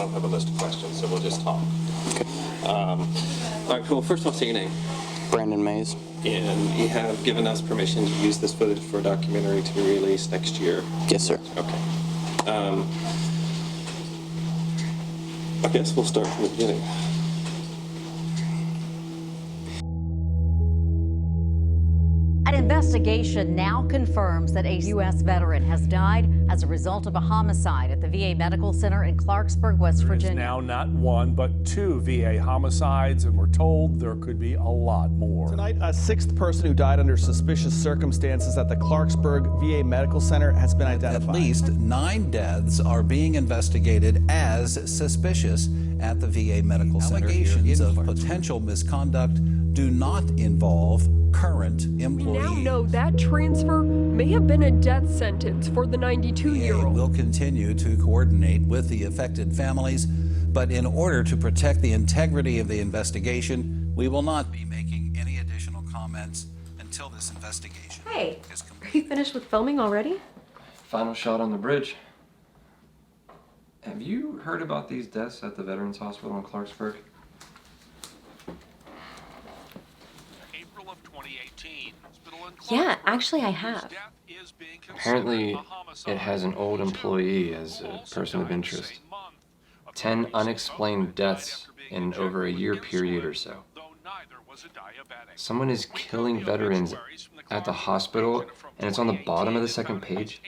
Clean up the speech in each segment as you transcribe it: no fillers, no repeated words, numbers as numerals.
don't have a list of questions, so we'll just talk. Okay. All right, cool. First of all, say your name. Brandon Mays. And you have given us permission to use this footage for a documentary to be released next year. Yes, sir. Okay. I guess we'll start from the beginning. An investigation now confirms that a U.S. veteran has died as a result of a homicide at the VA Medical Center in Clarksburg, West Virginia. There is now not one, but 2 VA homicides, and we're told there could be a lot more. Tonight, a 6th person who died under suspicious circumstances at the Clarksburg VA Medical Center has been identified. At least 9 deaths are being investigated as suspicious at the VA Medical Center. Allegations of potential misconduct do not involve current employees. We now know that transfer may have been a death sentence for the 92-year-old. We'll continue to coordinate with the affected families, but in order to protect the integrity of the investigation, we will not be making any additional comments until this investigation is complete. Are you finished with filming already? Final shot on the bridge. Have you heard about these deaths at the Veterans Hospital in Clarksburg? April of 2018. Yeah, actually I have. Apparently, it has an old employee as a person of interest. 10 unexplained deaths in over a year period or so. Someone is killing veterans at the hospital, and it's on the bottom of the second page.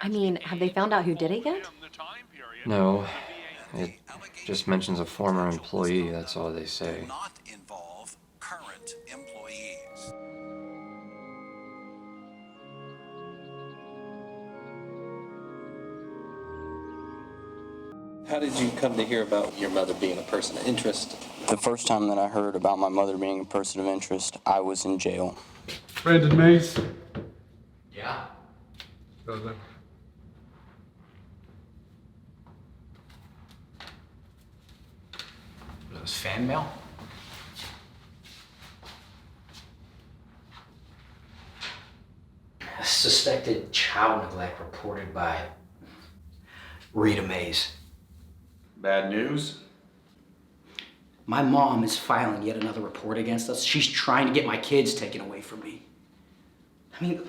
I mean, have they found out who did it yet? No, it just mentions a former employee, that's all they say. Not involve current employees. How did you come to hear about your mother being a person of interest? The first time that I heard about my mother being a person of interest, I was in jail. Brandon Mays. Yeah. Brother. Those fan mail? A suspected child neglect reported by Rita Mays. Bad news? My mom is filing yet another report against us. She's trying to get my kids taken away from me. I mean,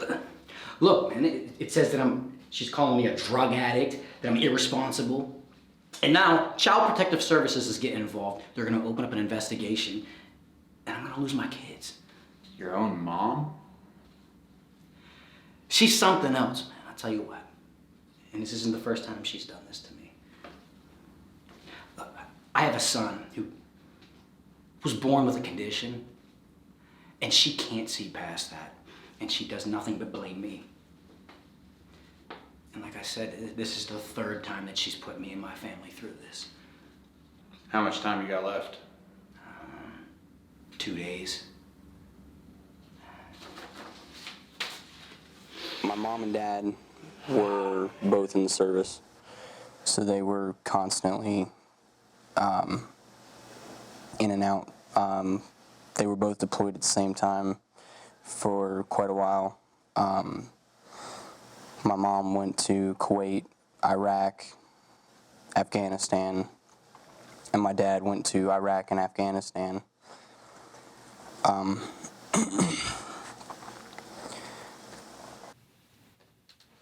look, man, it says that she's calling me a drug addict, that I'm irresponsible. And now, Child Protective Services is getting involved. They're gonna open up an investigation, and I'm gonna lose my kids. Your own mom? She's something else, man, I'll tell you what. And this isn't the first time she's done this to me. Look, I have a son who was born with a condition, and she can't see past that, and she does nothing but blame me. And like I said, this is the 3rd time that she's put me and my family through this. How much time you got left? 2 days. My mom and dad were both in the service, so they were constantly in and out. They were both deployed at the same time for quite a while. My mom went to Kuwait, Iraq, Afghanistan, and my dad went to Iraq and Afghanistan.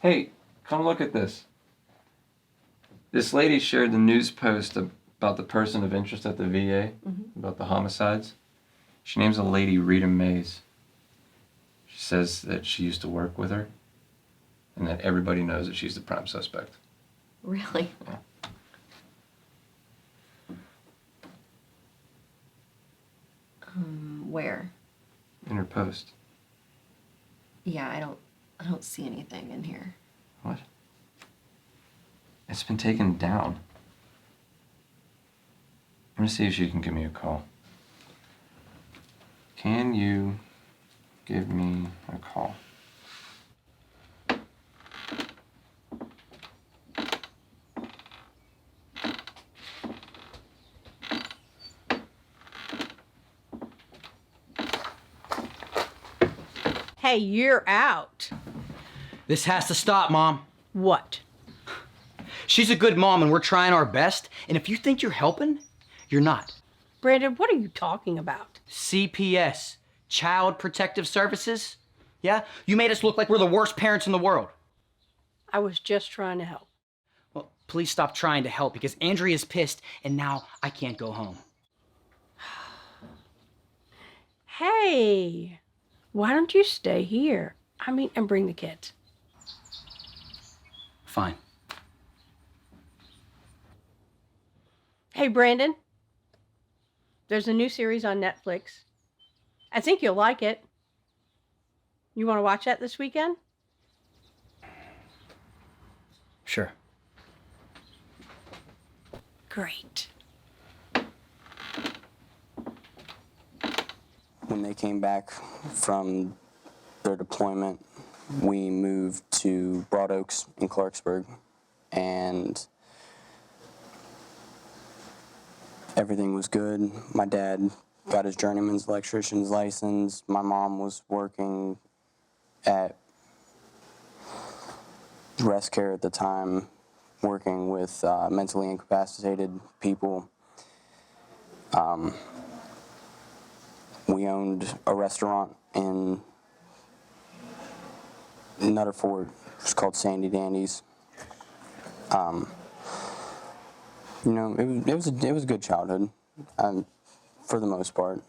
Hey, come look at this. This lady shared the news post about the person of interest at the VA, about the homicides. She names a lady Rita Mays. She says that she used to work with her, and that everybody knows that she's the prime suspect. Really? Yeah. Where? In her post. Yeah, I don't see anything in here. What? It's been taken down. I'm gonna see if she can give me a call. Can you give me a call? Hey, you're out. This has to stop, Mom. What? She's a good mom and we're trying our best. And if you think you're helping, you're not. Brandon, what are you talking about? CPS, Child Protective Services. Yeah? You made us look like we're the worst parents in the world. I was just trying to help. Well, please stop trying to help because Andrea's pissed and now I can't go home. Hey, why don't you stay here? And bring the kids. Fine. Hey, Brandon. There's a new series on Netflix. I think you'll like it. You want to watch that this weekend? Sure. Great. When they came back from their deployment, we moved to Broad Oaks in Clarksburg, and everything was good. My dad got his journeyman's electrician's license. My mom was working at rest care at the time, working with mentally incapacitated people. We owned a restaurant in Nutterford. It was called Sandy Dandy's. You know, it was a good childhood, for the most part.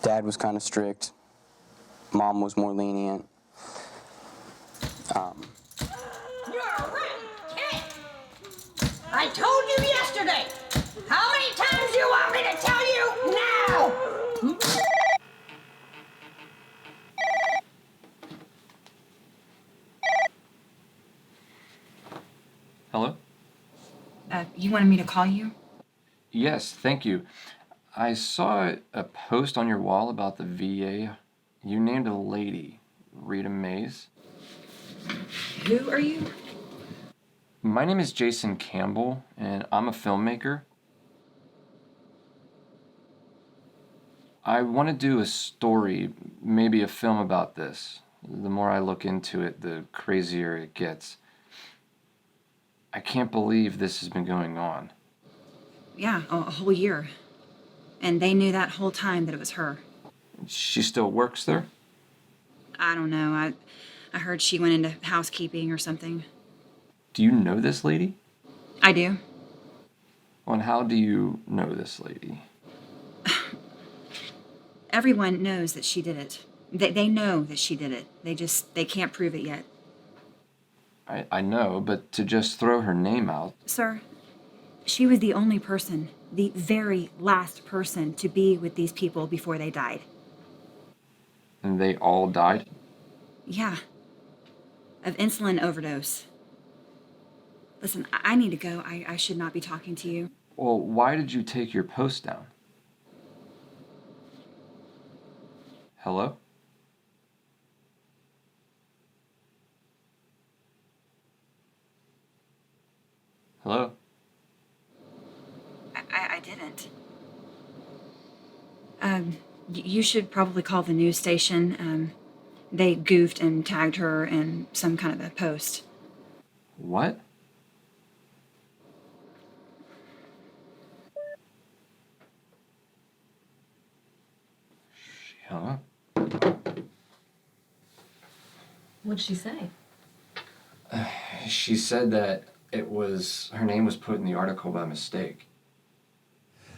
Dad was kind of strict. Mom was more lenient. You're a rat! Hey! I told you yesterday! How many times do you want me to tell you now? Hello? You wanted me to call you? Yes, thank you. I saw a post on your wall about the VA. You named a lady, Rita Mays. Who are you? My name is Jason Campbell, and I'm a filmmaker. I want to do a story, maybe a film about this. The more I look into it, the crazier it gets. I can't believe this has been going on. Yeah, a whole year. And they knew that whole time that it was her. She still works there? I don't know. I heard she went into housekeeping or something. Do you know this lady? I do. Well, and how do you know this lady? Everyone knows that she did it. They know that she did it. They can't prove it yet. I know, but to just throw her name out... Sir, she was the only person, the very last person to be with these people before they died. And they all died? Yeah. Of insulin overdose. Listen, I need to go. I should not be talking to you. Well, why did you take your post down? Hello? Hello? I didn't. You should probably call the news station. They goofed and tagged her in some kind of a post. What? She hung up. What'd she say? She said that her name was put in the article by mistake.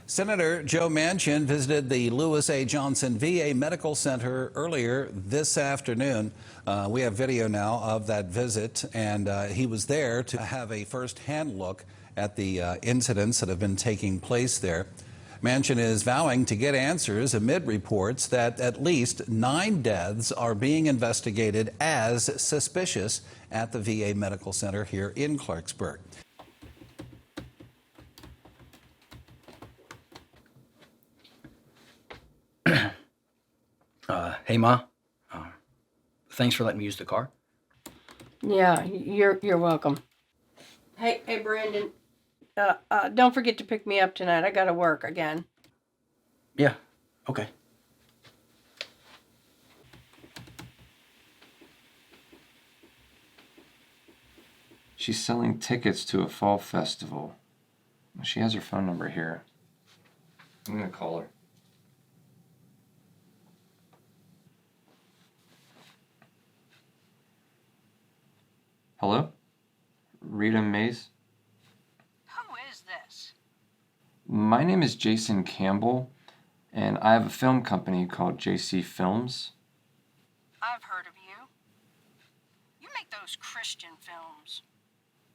Senator Joe Manchin visited the Lewis A. Johnson VA Medical Center earlier this afternoon. We have video now of that visit, and he was there to have a first-hand look at the incidents that have been taking place there. Manchin is vowing to get answers amid reports that at least 9 deaths are being investigated as suspicious at the VA Medical Center here in Clarksburg. Hey, Ma. Thanks for letting me use the car. Yeah, you're welcome. Hey, Brandon. Don't forget to pick me up tonight. I gotta work again. Yeah, okay. She's selling tickets to a fall festival. She has her phone number here. I'm gonna call her. Hello? Rita Mays? Who is this? My name is Jason Campbell, and I have a film company called JCFilms. I've heard of you. You make those Christian films.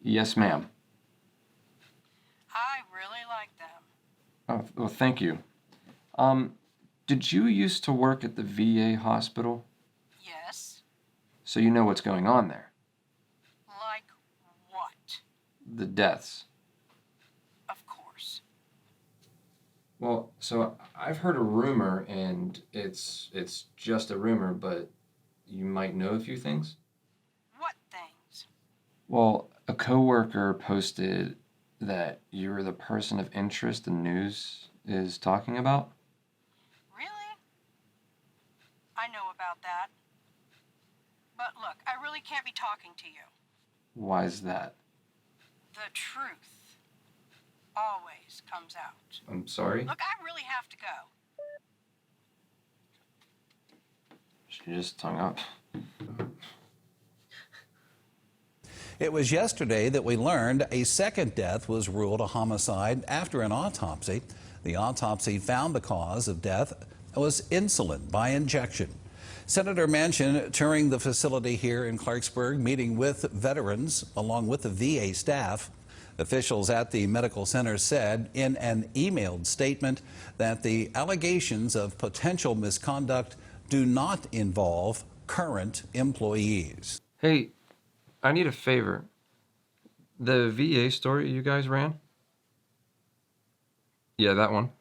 Yes, ma'am. I really like them. Oh, well, thank you. Did you used to work at the VA hospital? Yes. So you know what's going on there? Like what? The deaths. Of course. Well, so I've heard a rumor, and it's just a rumor, but you might know a few things. What things? Well, a coworker posted that you're the person of interest the news is talking about. Really? I know about that. But look, I really can't be talking to you. Why is that? The truth always comes out. I'm sorry? Look, I really have to go. She just hung up. It was yesterday that we learned a second death was ruled a homicide after an autopsy. The autopsy found the cause of death was insulin by injection. Senator Manchin touring the facility here in Clarksburg, meeting with veterans along with the VA staff. Officials at the medical center said in an emailed statement that the allegations of potential misconduct do not involve current employees. Hey, I need a favor. The VA story you guys ran? Yeah, that one.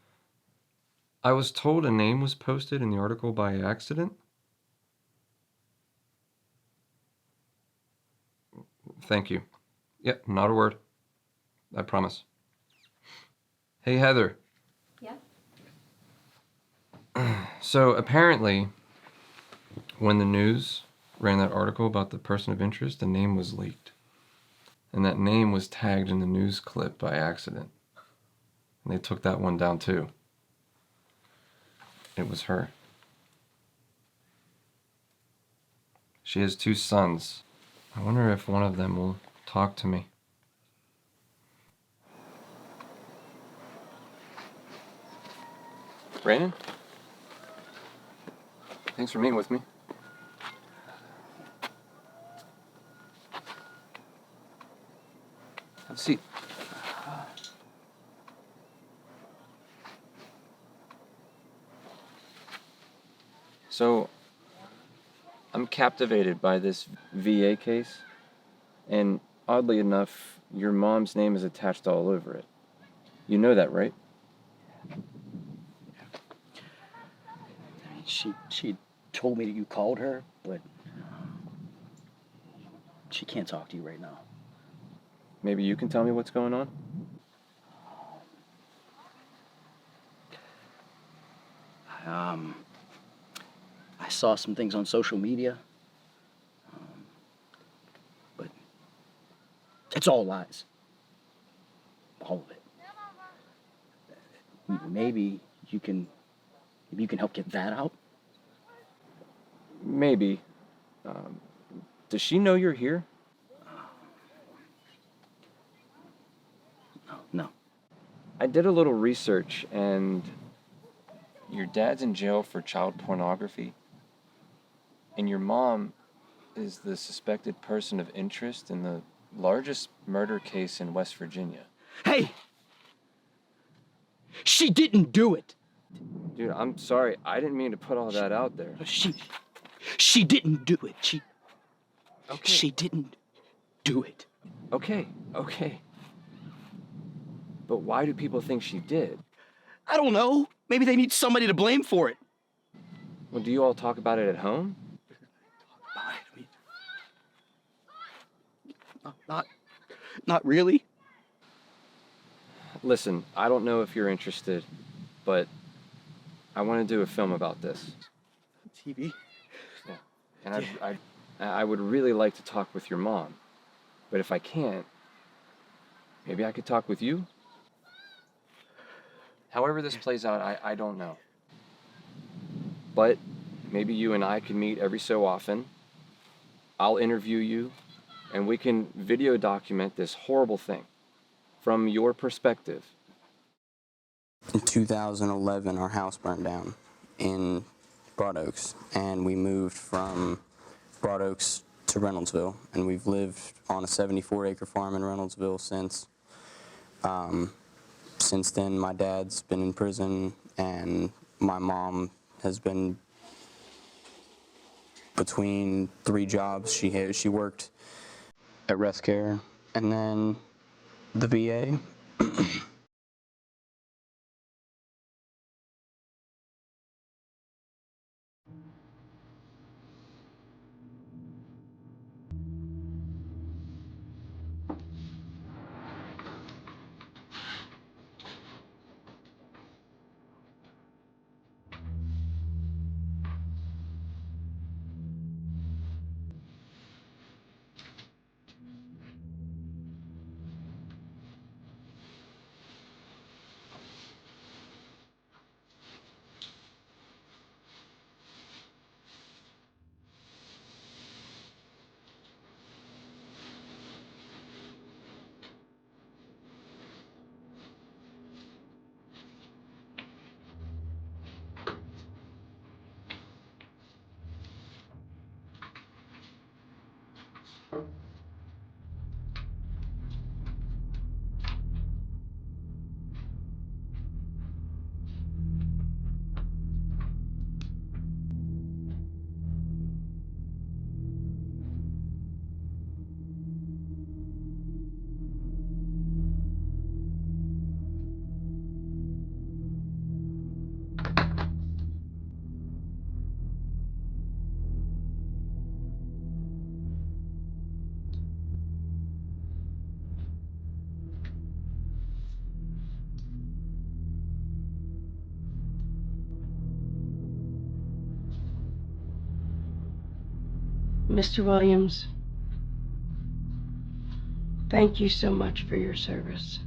I was told a name was posted in the article by accident. Thank you. Yeah, not a word. I promise. Hey, Heather. Yeah? So apparently, when the news ran that article about the person of interest, the name was leaked. And that name was tagged in the news clip by accident. And they took that one down too. It was her. She has 2 sons. I wonder if one of them will talk to me. Brandon? Thanks for meeting with me. Have a seat. So, I'm captivated by this VA case, and oddly enough, your mom's name is attached all over it. You know that, right? She told me that you called her, but she can't talk to you right now. Maybe you can tell me what's going on? I saw some things on social media, but it's all lies. All of it. Maybe you can help get that out. Maybe. Does she know you're here? No. I did a little research, and your dad's in jail for child pornography, and your mom is the suspected person of interest in the largest murder case in West Virginia. Hey! She didn't do it! Dude, I'm sorry. I didn't mean to put all that out there. She didn't do it. She didn't do it. Okay. But why do people think she did? I don't know. Maybe they need somebody to blame for it. Well, do you all talk about it at home? Not really. Listen, I don't know if you're interested, but I want to do a film about this. TV? Yeah. And I would really like to talk with your mom. But if I can't, maybe I could talk with you? However this plays out, I don't know. But maybe you and I can meet every so often. I'll interview you, and we can video document this horrible thing from your perspective. In 2011, our house burned down in Broad Oaks, and we moved from Broad Oaks to Reynoldsville, and we've lived on a 74-acre farm in Reynoldsville since. Since then, my dad's been in prison, and my mom has been between 3 jobs. She worked at Rest Care and then the VA. Mr. Williams, thank you so much for your service.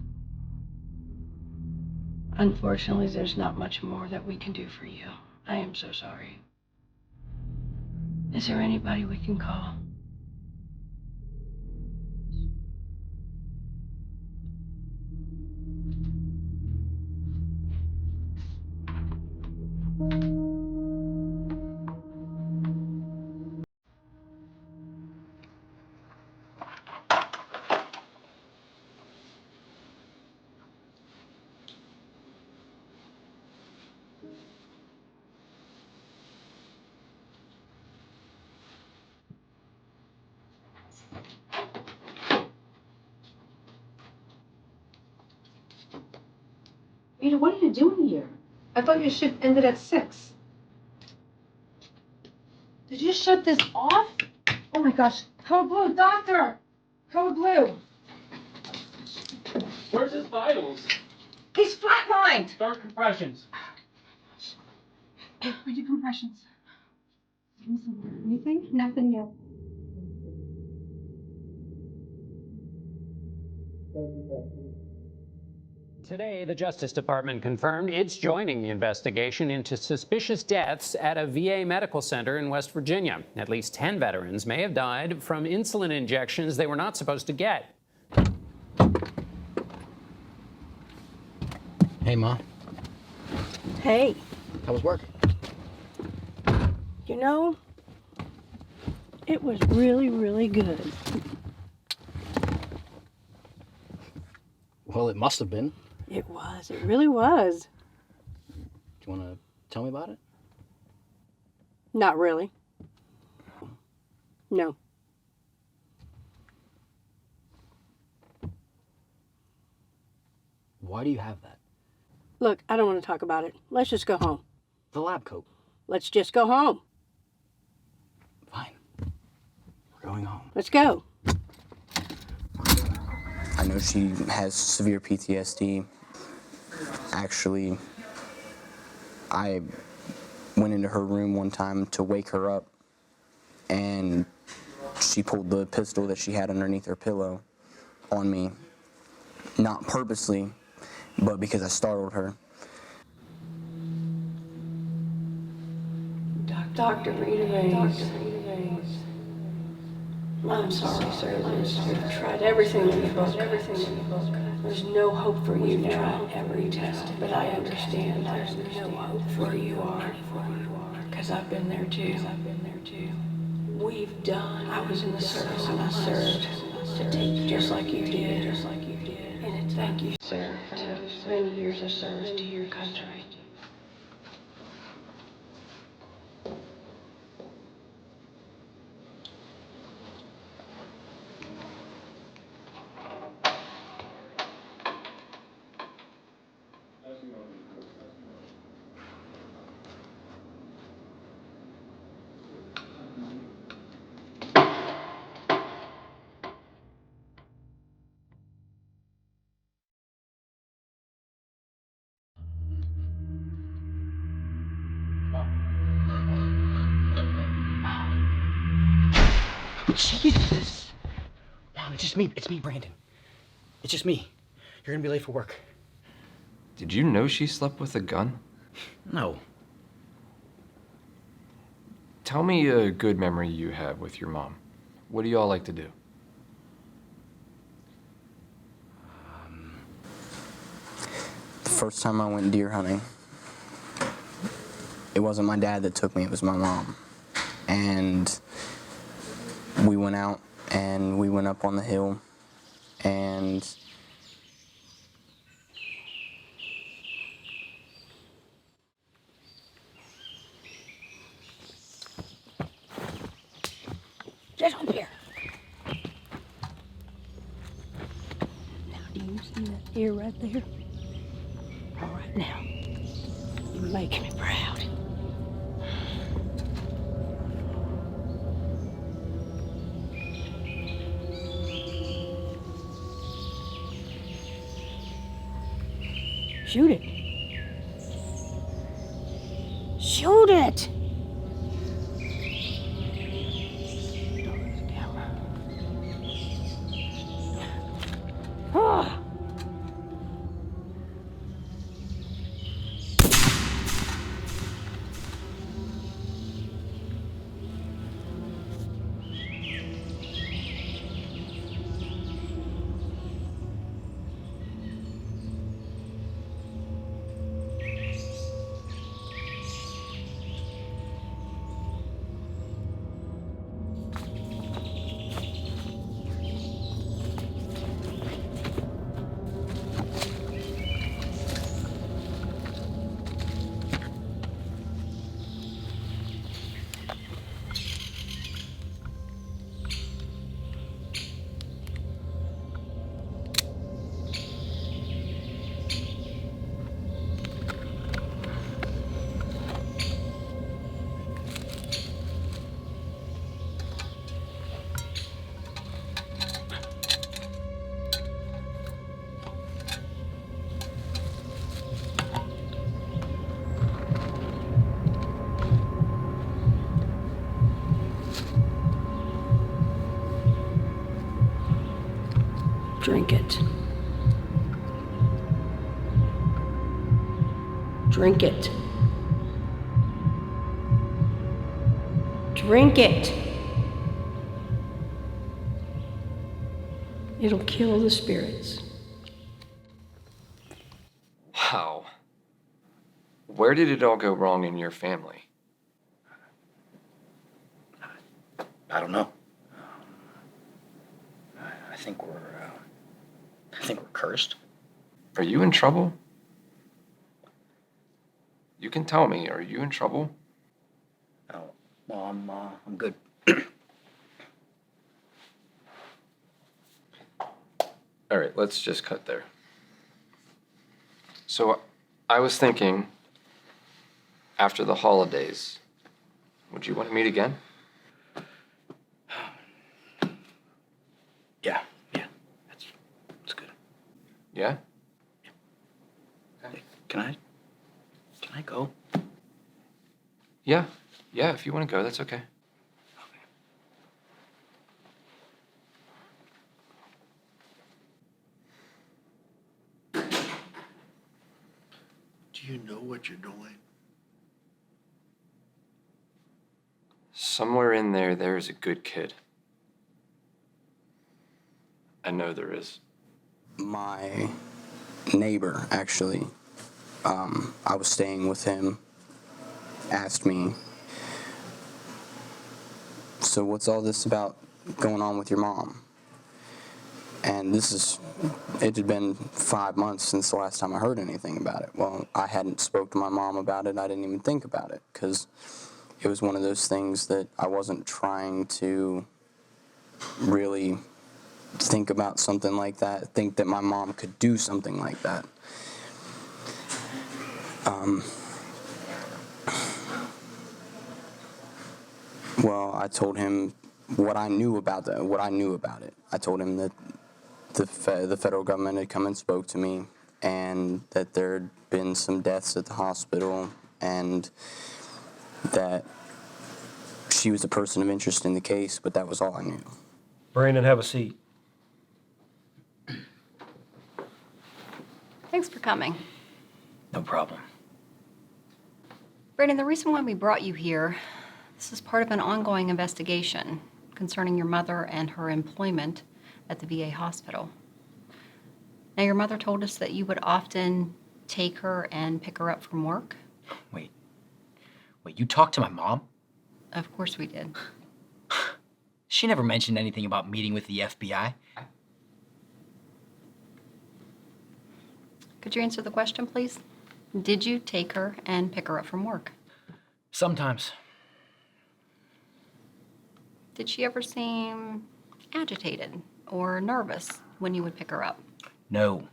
Unfortunately, there's not much more that we can do for you. I am so sorry. Is there anybody we can call? Rita, what are you doing here? I thought your shift ended at 6. Did you shut this off? Oh my gosh. Code Blue, doctor! Code Blue. Where's his vitals? He's flatlined! Start compressions. Where'd you compressions? Anything? Nothing yet. Today, the Justice Department confirmed it's joining the investigation into suspicious deaths at a VA medical center in West Virginia. At least 10 veterans may have died from insulin injections they were not supposed to get. Hey, Ma. Hey, How was work? you know, it was really, really good. Well, it must have been. It was. It really was. Do you want to tell me about it? Not really. No. Why do you have that? Look, I don't want to talk about it. Let's just go home. The lab coat. Let's just go home. Fine. We're going home. Let's go. I know she has severe PTSD. Actually, I went into her room one time to wake her up, and she pulled the pistol that she had underneath her pillow on me, not purposely, but because I startled her. Dr. Aviles. I'm sorry, sir. We've tried everything in the book. There's no hope for you now. Every test, but I understand there's no hope for where you are. Because I've been there too. We've done. I was in the service and I served to take just like you did. And thank you, sir, for those many years of service to your country. Jesus! Mom, it's just me. It's me, Brandon. It's just me. You're gonna be late for work. Did you know she slept with a gun? No. Tell me a good memory you have with your mom. What do y'all like to do? The first time I went deer hunting, it wasn't my dad that took me, it was my mom. And we went out and we went up on the hill and Get up here. Now, do you see that ear right there? All right, now, you make me proud. Shoot it. Shoot it! Ah. Drink it. Drink it. Drink it. It'll kill the spirits. Wow. Where did it all go wrong in your family? I don't know. I think we're cursed. Are you in trouble? You can tell me, are you in trouble? Oh, well, I'm good. All right, let's just cut there. So I was thinking, after the holidays, would you want to meet again? Yeah, that's good. Yeah? Hey, can I go? Yeah, if you want to go, that's okay. Do you know what you're doing? Somewhere in there, there's a good kid. I know there is. My neighbor, actually, I was staying with him, asked me, so what's all this about going on with your mom? And it had been 5 months since the last time I heard anything about it. Well, I hadn't spoke to my mom about it. I didn't even think about it because it was one of those things that I wasn't trying to really think about something like that, think that my mom could do something like that. Well, I told him what I knew about it. I told him that the federal government had come and spoke to me, and that there had been some deaths at the hospital, and that she was a person of interest in the case, but that was all I knew. Brandon, have a seat. Thanks for coming. No problem. Brandon, the reason why we brought you here, this is part of an ongoing investigation concerning your mother and her employment at the VA hospital. Now, your mother told us that you would often take her and pick her up from work. Wait, you talked to my mom? Of course we did. She never mentioned anything about meeting with the FBI. Could you answer the question, please? Did you take her and pick her up from work? Sometimes. Did she ever seem agitated or nervous when you would pick her up? No.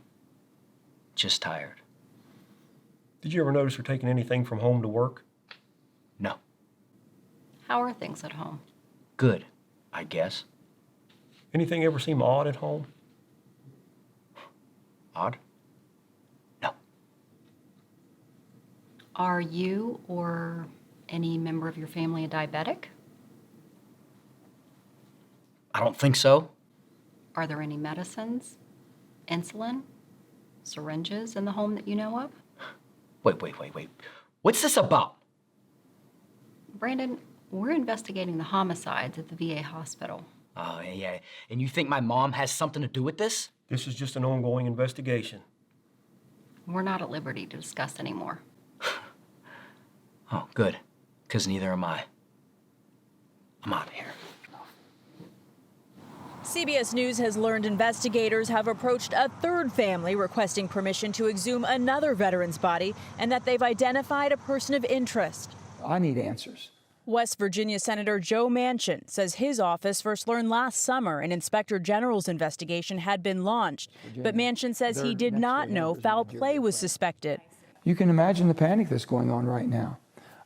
Just tired. Did you ever notice her taking anything from home to work? No. How are things at home? Good, I guess. Anything ever seem odd at home? Odd? No. Are you or any member of your family a diabetic? I don't think so. Are there any medicines, insulin, syringes in the home that you know of? Wait. What's this about? Brandon, we're investigating the homicides at the VA hospital. Oh, yeah. And you think my mom has something to do with this? This is just an ongoing investigation. We're not at liberty to discuss anymore. Oh, good. Because neither am I. I'm out of here. CBS News has learned investigators have approached a third family requesting permission to exhume another veteran's body and that they've identified a person of interest. I need answers. West Virginia Senator Joe Manchin says his office first learned last summer an inspector general's investigation had been launched. But Manchin says he did not know foul play was suspected. You can imagine the panic that's going on right now.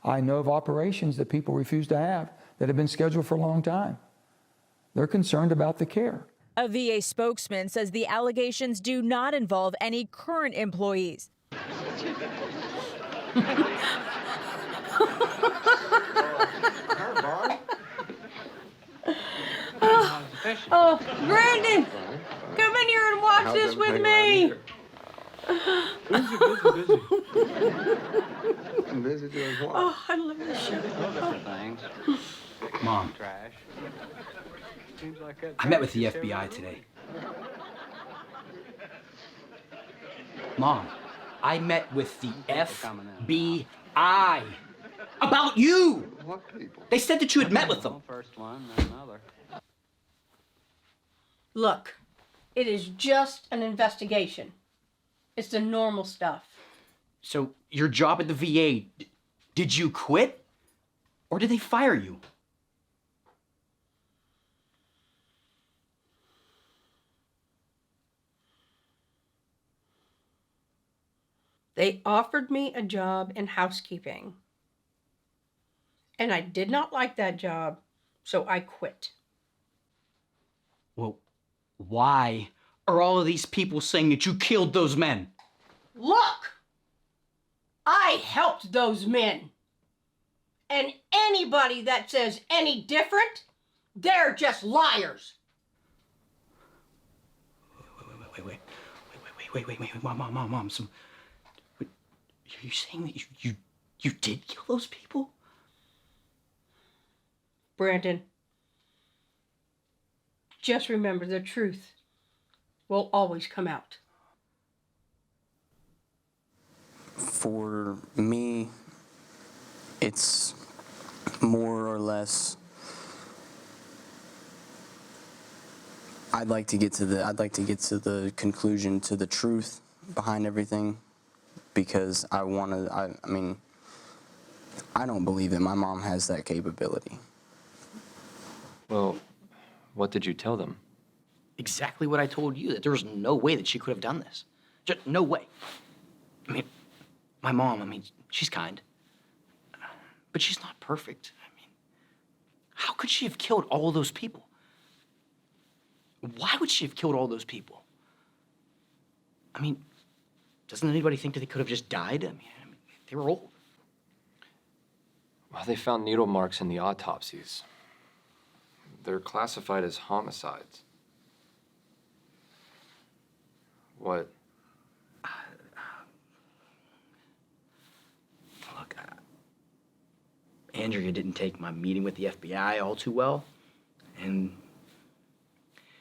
I know of operations that people refuse to have that have been scheduled for a long time. They're concerned about the care. A VA spokesman says the allegations do not involve any current employees. Oh, Brandon, come in here and watch this with me. Busy. I'm busy doing what? Oh, I love this show. Things. Mom, I met with the FBI today. Mom, I met with the FBI about you. What people? They said that you had met with them. Look, it is just an investigation. It's the normal stuff. So, your job at the VA, did you quit? Or did they fire you? They offered me a job in housekeeping. And I did not like that job, so I quit. Well, why are all of these people saying that you killed those men? Look! I helped those men. And anybody that says any different, they're just liars. Wait, Mom. So, you saying that you did kill those people? Brandon, just remember the truth will always come out. For me, it's more or less. I'd like to get to the conclusion, to the truth behind everything, because I mean, I don't believe that my mom has that capability. Well, what did you tell them? Exactly what I told you, that there was no way that she could have done this. Just no way. I mean, my mom, I mean, she's kind, but she's not perfect. I mean, how could she have killed all those people? Why would she have killed all those people? I mean, doesn't anybody think that they could have just died? I mean, they were old. Well, they found needle marks in the autopsies. They're classified as homicides. What? Look, Andrea didn't take my meeting with the FBI all too well, and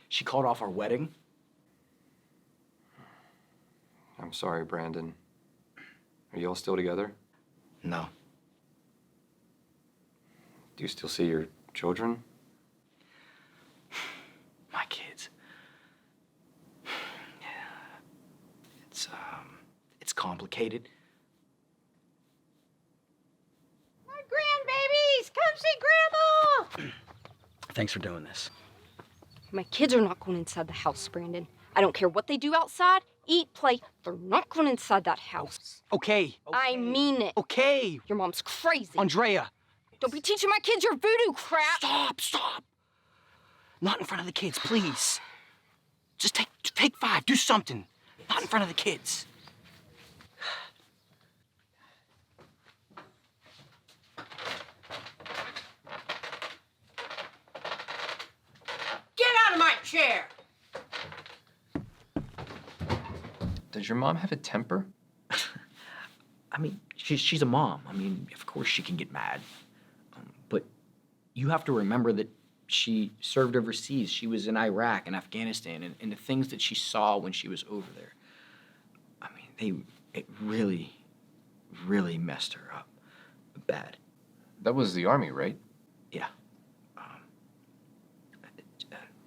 she called off our wedding. I'm sorry, Brandon. Are you all still together? No. Do you still see your children? My kids. It's complicated. My grandbabies, come see Grandma! Thanks for doing this. My kids are not going inside the house, Brandon. I don't care what they do outside, eat, play, they're not going inside that house. Okay. I mean it. Okay. Your mom's crazy. Andrea. Don't be teaching my kids your voodoo crap. Stop. Not in front of the kids, please. Just take 5, do something. Not in front of the kids. Get out of my chair! Does your mom have a temper? I mean, she's a mom. I mean, of course she can get mad. But you have to remember that she served overseas. She was in Iraq and Afghanistan, and the things that she saw when she was over there. I mean, it really, really messed her up bad. That was the Army, right? Yeah.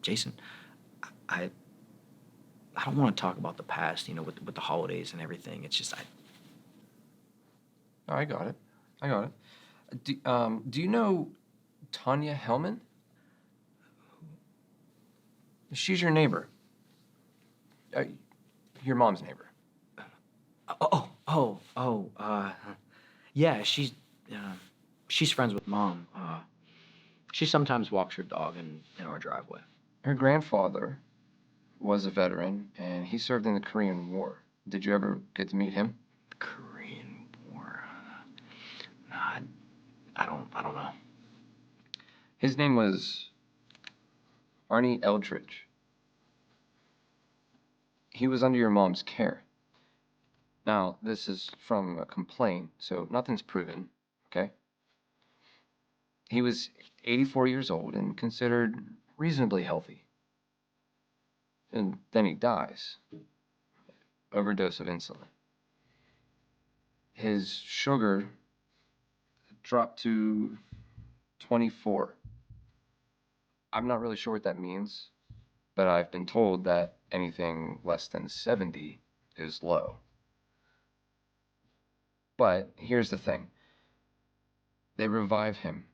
Jason, I don't want to talk about the past, you know, with the holidays and everything. It's just, Oh, I got it. Do you know Tanya Hellman? She's your neighbor. Your mom's neighbor. Yeah, she's friends with Mom. She sometimes walks her dog in our driveway. Her grandfather was a veteran, and he served in the Korean War. Did you ever get to meet him? The Korean War? Nah, I don't know. His name was Arnie Eldridge. He was under your mom's care. Now, this is from a complaint, so nothing's proven, okay? He was 84 years old and considered reasonably healthy. And then he dies. Overdose of insulin. His sugar dropped to 24. I'm not really sure what that means, but I've been told that anything less than 70 is low. But here's the thing. They revive him,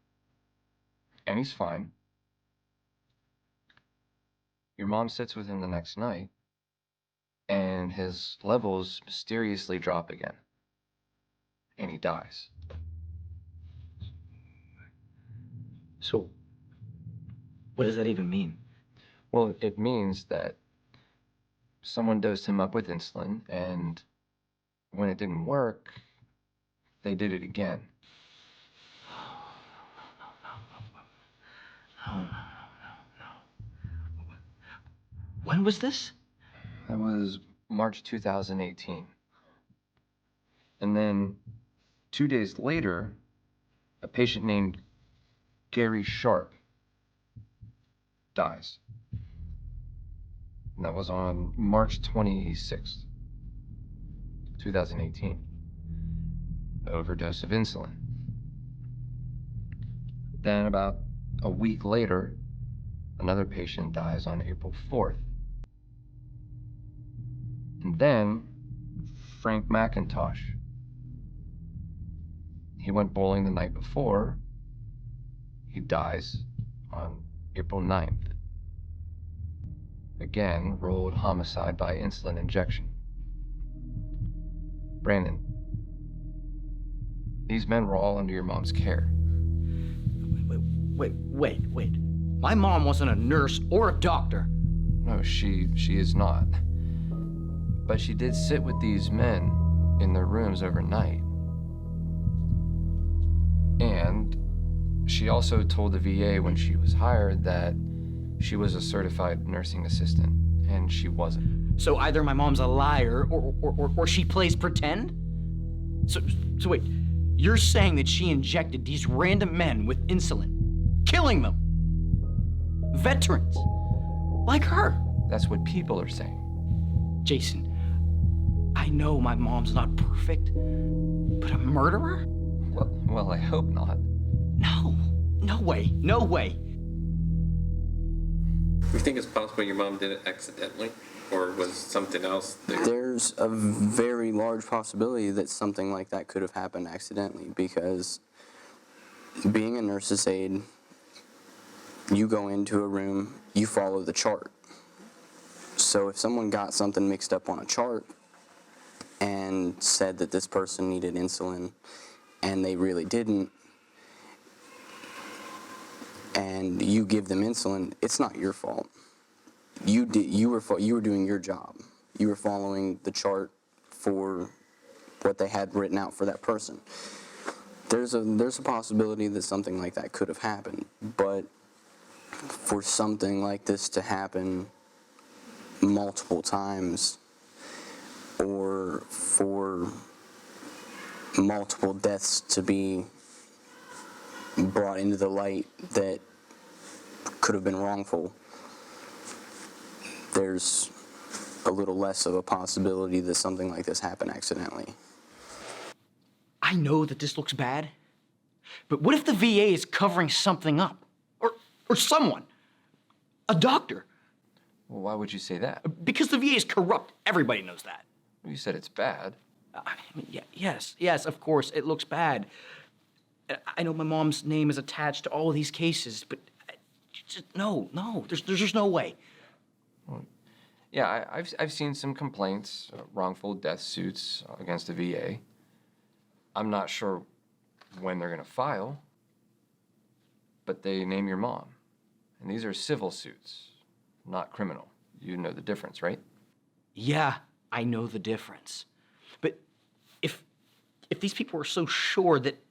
and he's fine. Your mom sits with him the next night, and his levels mysteriously drop again, and he dies. So, what does that even mean? Well, it means that someone dosed him up with insulin, and when it didn't work, they did it again. No. When was this? That was March 2018. And then 2 days later, a patient named Gary Sharp dies. And that was on March 26th, 2018. Overdose of insulin. Then about a week later, another patient dies on April 4th. And then Frank McIntosh. He went bowling the night before. He dies on April 9th. Again, rolled homicide by insulin injection. Brandon, these men were all under your mom's care. Wait. My mom wasn't a nurse or a doctor. No, she is not. But she did sit with these men in their rooms overnight. And she also told the VA when she was hired that she was a certified nursing assistant, and she wasn't. So either my mom's a liar or she plays pretend? So wait, you're saying that she injected these random men with insulin, killing them? Veterans, like her. That's what people are saying. Jason, I know my mom's not perfect, but a murderer? Well, I hope not. No way. You think it's possible your mom did it accidentally, or was something else there? There's a very large possibility that something like that could have happened accidentally, because being a nurse's aide, you go into a room, you follow the chart. So if someone got something mixed up on a chart and said that this person needed insulin and they really didn't, and you give them insulin, it's not your fault. You were doing your job. You were following the chart for what they had written out for that person. There's a possibility that something like that could have happened, but for something like this to happen multiple times, or for multiple deaths to be brought into the light that could have been wrongful, there's a little less of a possibility that something like this happened accidentally. I know that this looks bad, but what if the VA is covering something up? Or someone? A doctor? Well, why would you say that? Because the VA is corrupt. Everybody knows that. You said it's bad. I mean, yes, of course, it looks bad. I know my mom's name is attached to all of these cases, but no, there's just no way. Well, yeah, I've seen some complaints, wrongful death suits against the VA. I'm not sure when they're gonna file, but they name your mom. And these are civil suits, not criminal. You know the difference, right? Yeah, I know the difference. But if these people are so sure that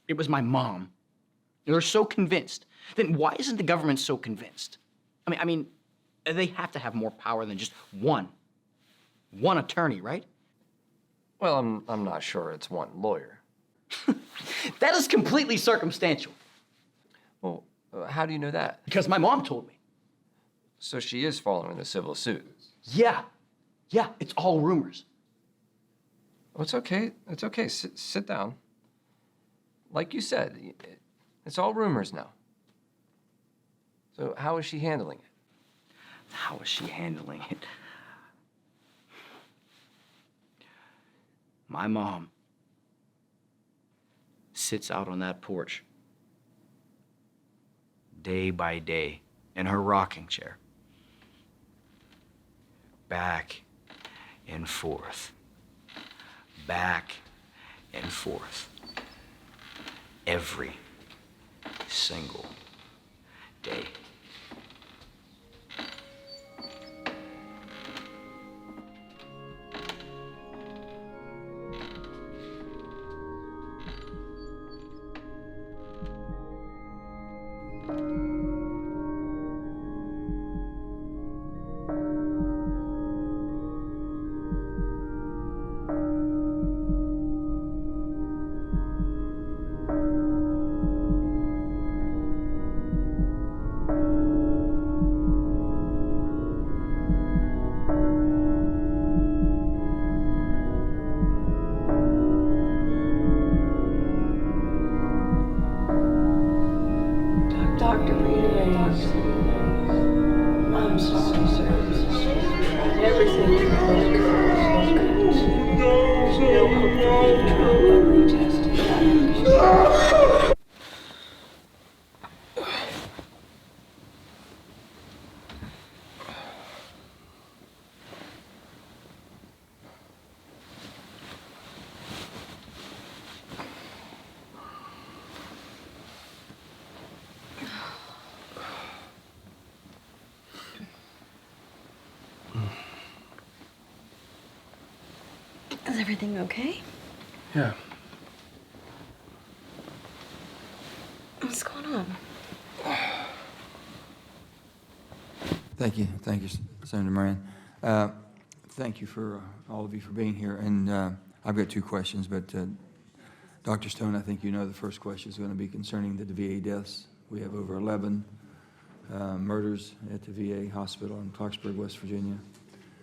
it was my mom, they're so convinced, then why isn't the government so convinced? I mean, they have to have more power than just one attorney, right? Well, I'm not sure it's one lawyer. That is completely circumstantial. Well, how do you know that? Because my mom told me. So she is following the civil suit? Yeah, it's all rumors. Oh, it's okay. Sit down. Like you said, it's all rumors now. So how is she handling it? How is she handling it? My mom sits out on that porch day by day in her rocking chair, back and forth, every single day. Dr. Aviles, I'm sorry, sir. Tried everything you could. There's no hope for you to try every test. I understand. Is everything okay? Yeah. What's going on? Thank you, Senator Moran. Thank you for all of you for being here. And I've got two questions, but Dr. Stone, I think you know the first question is going to be concerning the VA deaths. We have over 11 murders at the VA hospital in Clarksburg, West Virginia.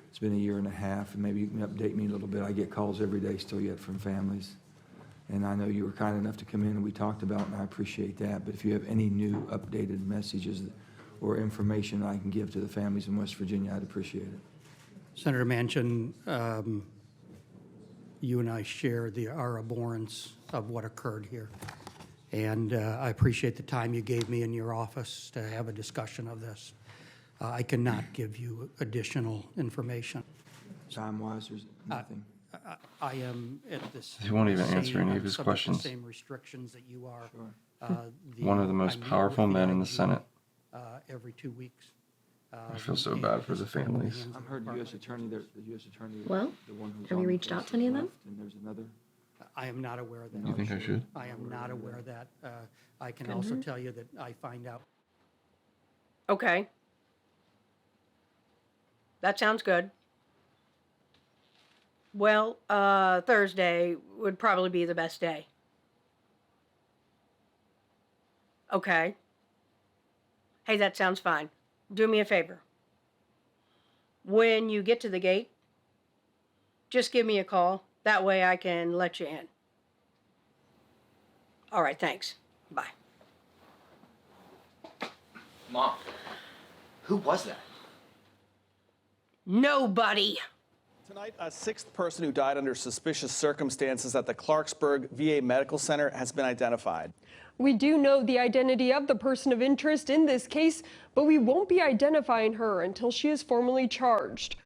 It's been a year and a half, and maybe you can update me a little bit. I get calls every day still yet from families. And I know you were kind enough to come in and we talked about, and I appreciate that. But if you have any new updated messages or information I can give to the families in West Virginia, I'd appreciate it. Senator Manchin, you and I share our abhorrence of what occurred here. And I appreciate the time you gave me in your office to have a discussion of this. I cannot give you additional information. Time-wise, there's nothing. I am at this. He won't even answer any of his questions. The same restrictions that you are. Sure. One of the most powerful men in the Senate. Every 2 weeks. I feel so bad for the families. I've heard the U.S. Attorney, the U.S. Attorney. Well, the one who's have you on reached the out to any of them? And there's another. I am not aware of that. You think I should? I am not aware of that. I can also tell you that I find out. Okay. That sounds good. Well, Thursday would probably be the best day. Okay. Hey, that sounds fine. Do me a favor. When you get to the gate, just give me a call. That way I can let you in. All right, thanks. Bye. Mom, who was that? Nobody. Tonight, a sixth person who died under suspicious circumstances at the Clarksburg VA Medical Center has been identified. We do know the identity of the person of interest in this case, but we won't be identifying her until she is formally charged.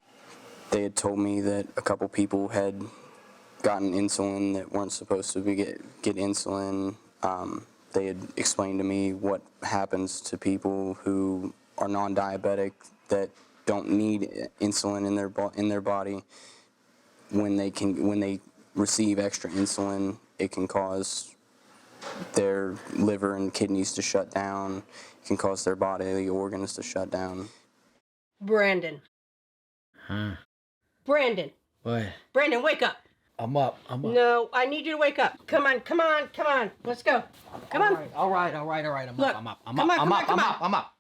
They had told me that a couple people had gotten insulin that weren't supposed to get insulin. They had explained to me what happens to people who are non-diabetic that don't need insulin in their body. When they receive extra insulin, it can cause their liver and kidneys to shut down. It can cause their bodily organs to shut down. Brandon. Huh? Brandon. What? Brandon, wake up. I'm up. No, I need you to wake up. Come on. Let's go. Come on. All right. Look, I'm up. I'm up.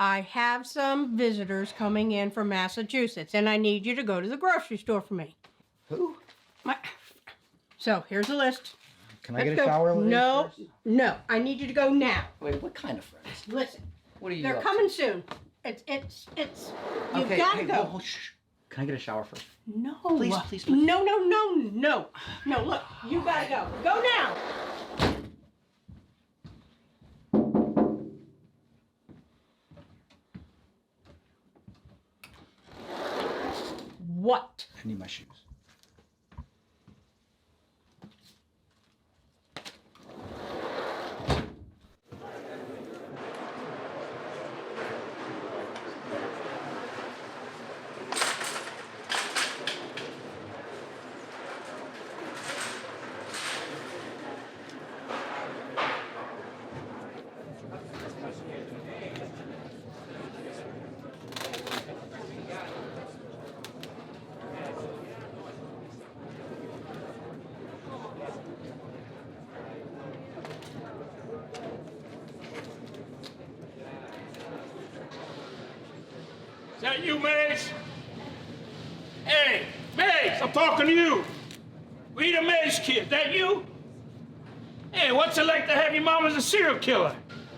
I have some visitors coming in from Massachusetts, and I need you to go to the grocery store for me. Who? So, here's a list. Can I get a shower with No, these no. I need you to go now. Wait, what kind of friends? Listen. What are you They're up coming to? soon. It's. You've Okay, got to go. Well, shh. Can I get a shower first? No. Please. No. No, look. You got to go. Go now. What? I need my shoes. Is that you, Mace? Hey, Mace, I'm talking to you. We the Mace kid, that you? Hey, what's it like to have your mom as a serial killer?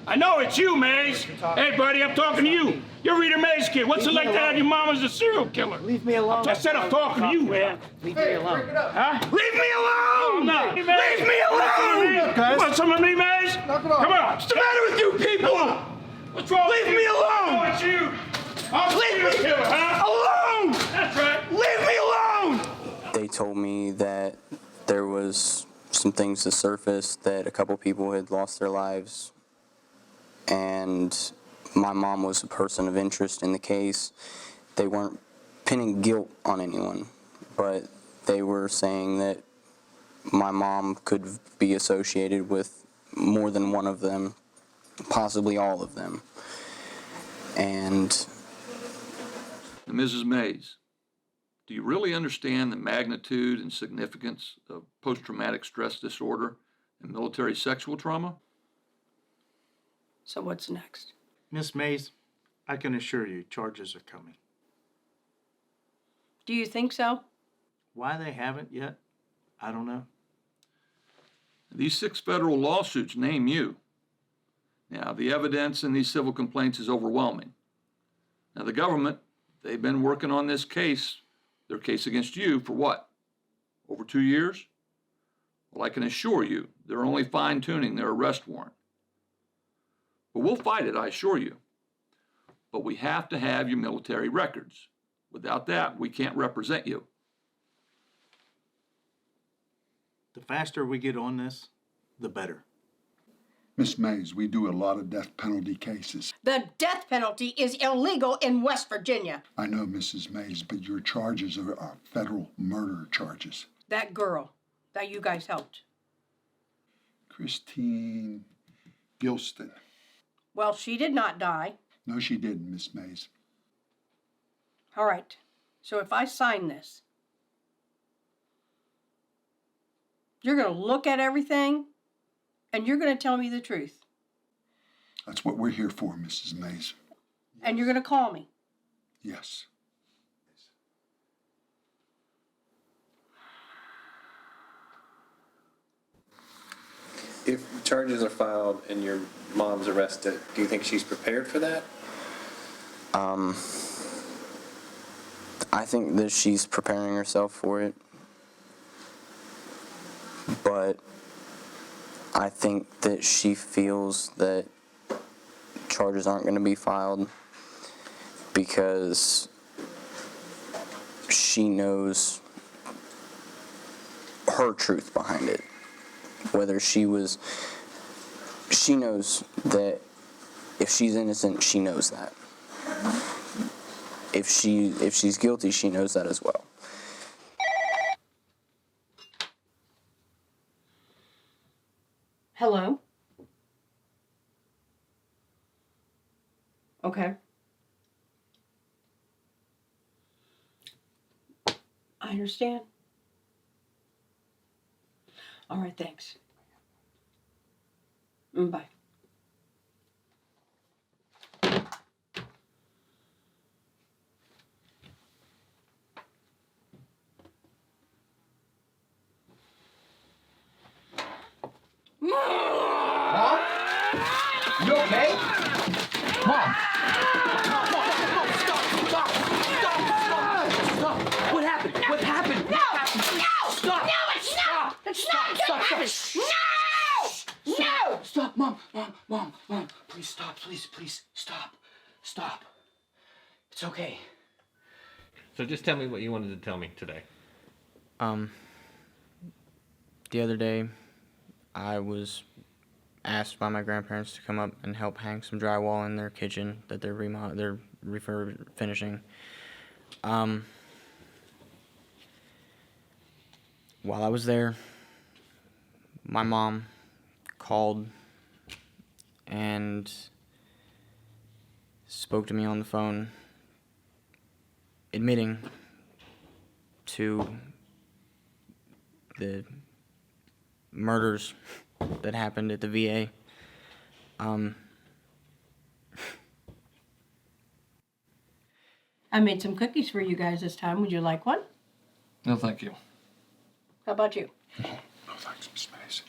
I know it's you, Maze. Hey, buddy, I'm talking to you. You're Rita Mays' kid. What's it like to have your mom as a serial killer? Leave me alone. I said I'm talking to you, man. Leave me alone. Huh? Leave me alone! No. Leave me alone! You want some of me, Maze? Come on. What's the matter with you people? What's wrong? Leave me alone! Oh, it's you. I'm a serial killer, huh? Alone! That's right. Leave me alone! They told me that there was some things that surfaced, that a couple people had lost their lives, and my mom was a person of interest in the case. They weren't pinning guilt on anyone, but they were saying that my mom could be associated with more than one of them, possibly all of them. And Mrs. Mays, do you really understand the magnitude and significance of post-traumatic stress disorder and military sexual trauma? So what's next? Miss Mays, I can assure you charges are coming. Do you think so? Why they haven't yet, I don't know. These 6 federal lawsuits name you. Now, the evidence in these civil complaints is overwhelming. Now, the government, they've been working on this case, their case against you, for what? Over 2 years? Well, I can assure you, they're only fine-tuning their arrest warrant. But we'll fight it, I assure you. But we have to have your military records. Without that, we can't represent you. The faster we get on this, the better. Miss Mays, we do a lot of death penalty cases. The death penalty is illegal in West Virginia. I know, Mrs. Mays, but your charges are federal murder charges. That girl that you guys helped. Christine Gilston. Well, she did not die. No, she didn't, Miss Mays. All right. So if I sign this, you're going to look at everything and you're going to tell me the truth. That's what we're here for, Mrs. Mays. And you're going to call me. Yes. If charges are filed and your mom's arrested, do you think she's prepared for that? I think that she's preparing herself for it, but I think that she feels that charges aren't going to be filed because she knows her truth behind it. Whether she knows that if she's innocent, she knows that. If she's guilty, she knows that as well. Hello? Okay. I understand. All right, thanks. Bye. Mom? You okay? Mom! Stop! What happened? What happened? No! Stop! No, it's not! It's not gonna happen! No! No! Stop, Mom, please stop, please, stop. It's okay. So just tell me what you wanted to tell me today. The other day, I was asked by my grandparents to come up and help hang some drywall in their kitchen that they're finishing. While I was there, my mom called and spoke to me on the phone, admitting to the murders that happened at the VA. I made some cookies for you guys this time. Would you like one? No, thank you. How about you? No, thanks, Miss Mays.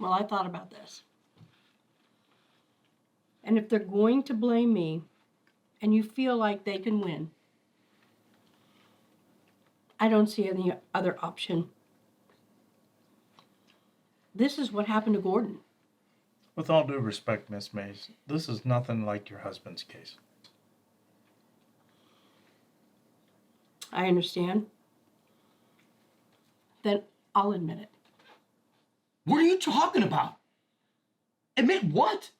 Well, I thought about this. And if they're going to blame me, and you feel like they can win, I don't see any other option. This is what happened to Gordon. With all due respect, Miss Mays, this is nothing like your husband's case. I understand. Then I'll admit it. What are you talking about? Admit what?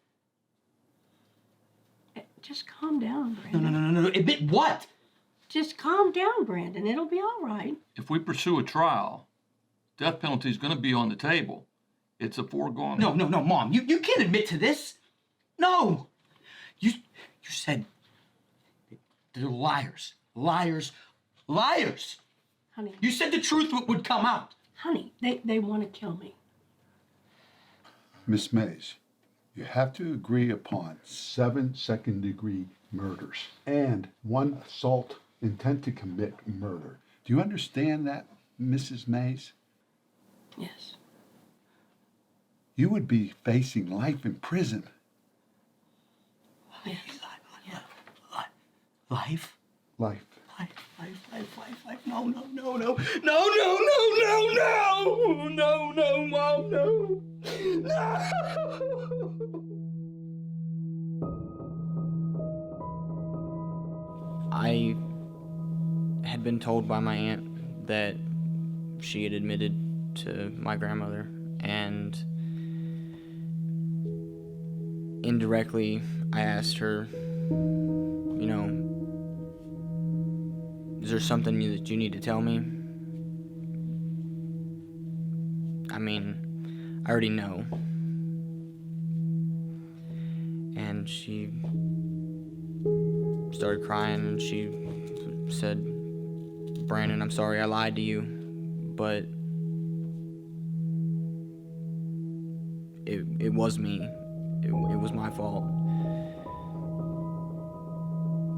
Just calm down, Brandon. No. Admit what? Just calm down, Brandon. It'll be all right. If we pursue a trial, death penalty is going to be on the table. It's a foregone. No, Mom. You can't admit to this. No. You said they're liars. Liars. Honey. You said the truth would come out. Honey, they want to kill me. Miss Mays, you have to agree upon 7 second-degree murders and 1 assault intent to commit murder. Do you understand that, Mrs. Mays? Yes. You would be facing life in prison. Yes. Yeah. Life? Life. Life. No, Mom, no. I had been told by my aunt that she had admitted to my grandmother, and indirectly I asked her, you know, is there something that you need to tell me? I mean, I already know. And she started crying and she said, Brandon, I'm sorry I lied to you, but it was me. It was my fault.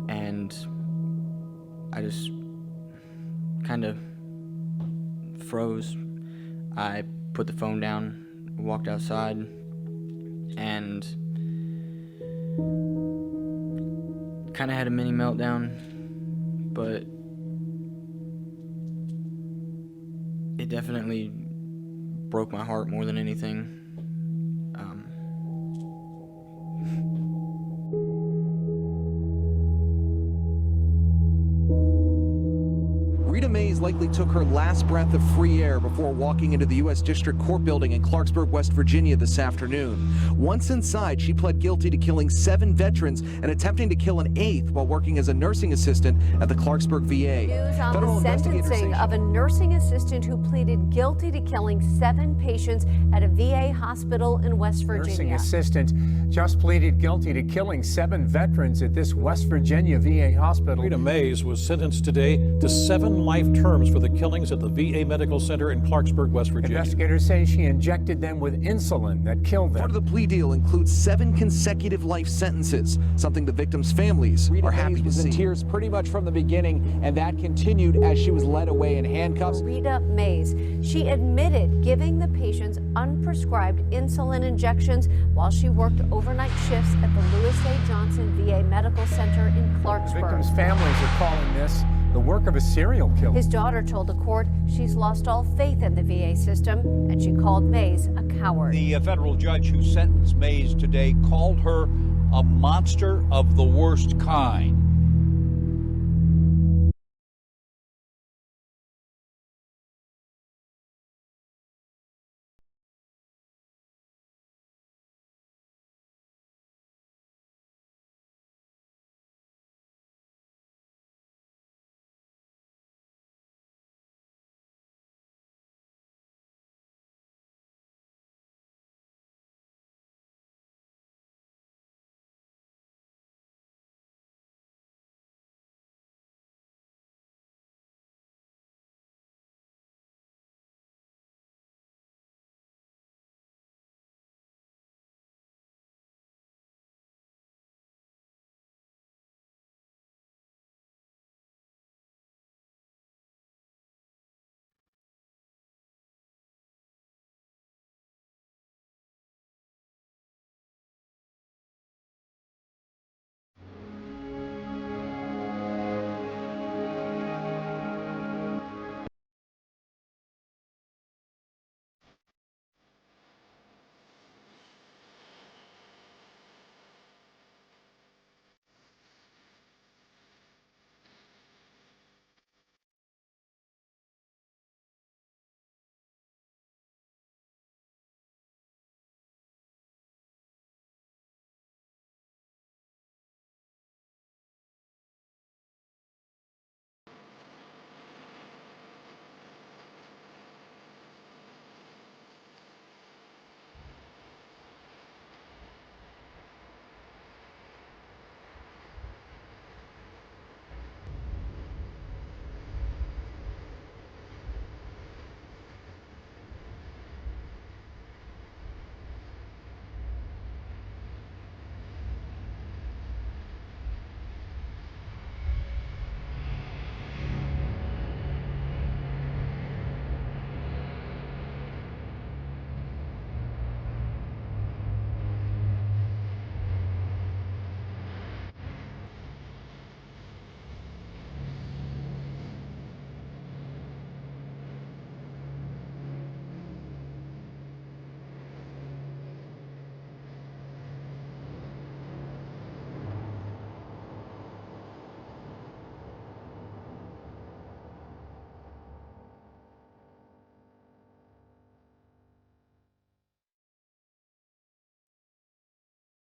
And I just kind of froze. I put the phone down, walked outside, and kind of had a mini meltdown, but it definitely broke my heart more than anything. Rita Mays likely took her last breath of free air before walking into the U.S. District Court building in Clarksburg, West Virginia this afternoon. Once inside, she pled guilty to killing 7 veterans and attempting to kill an 8th while working as a nursing assistant at the Clarksburg VA. News on the sentencing of a nursing assistant who pleaded guilty to killing 7 patients at a VA hospital in West Virginia. Nursing assistant just pleaded guilty to killing 7 veterans at this West Virginia VA hospital. Rita Mays was sentenced today to 7 life terms for the killings at the VA Medical Center in Clarksburg, West Virginia. Investigators say she injected them with insulin that killed them. Part of the plea deal includes 7 consecutive life sentences, something the victims' families are happy to see. Rita Mays was in tears pretty much from the beginning, and that continued as she was led away in handcuffs. Rita Mays, she admitted giving the patients unprescribed insulin injections while she worked overnight shifts at the Lewis A. Johnson VA Medical Center in Clarksburg. Victims' families are calling this the work of a serial killer. His daughter told the court she's lost all faith in the VA system, and she called Mays a coward. The federal judge who sentenced Mays today called her a monster of the worst kind.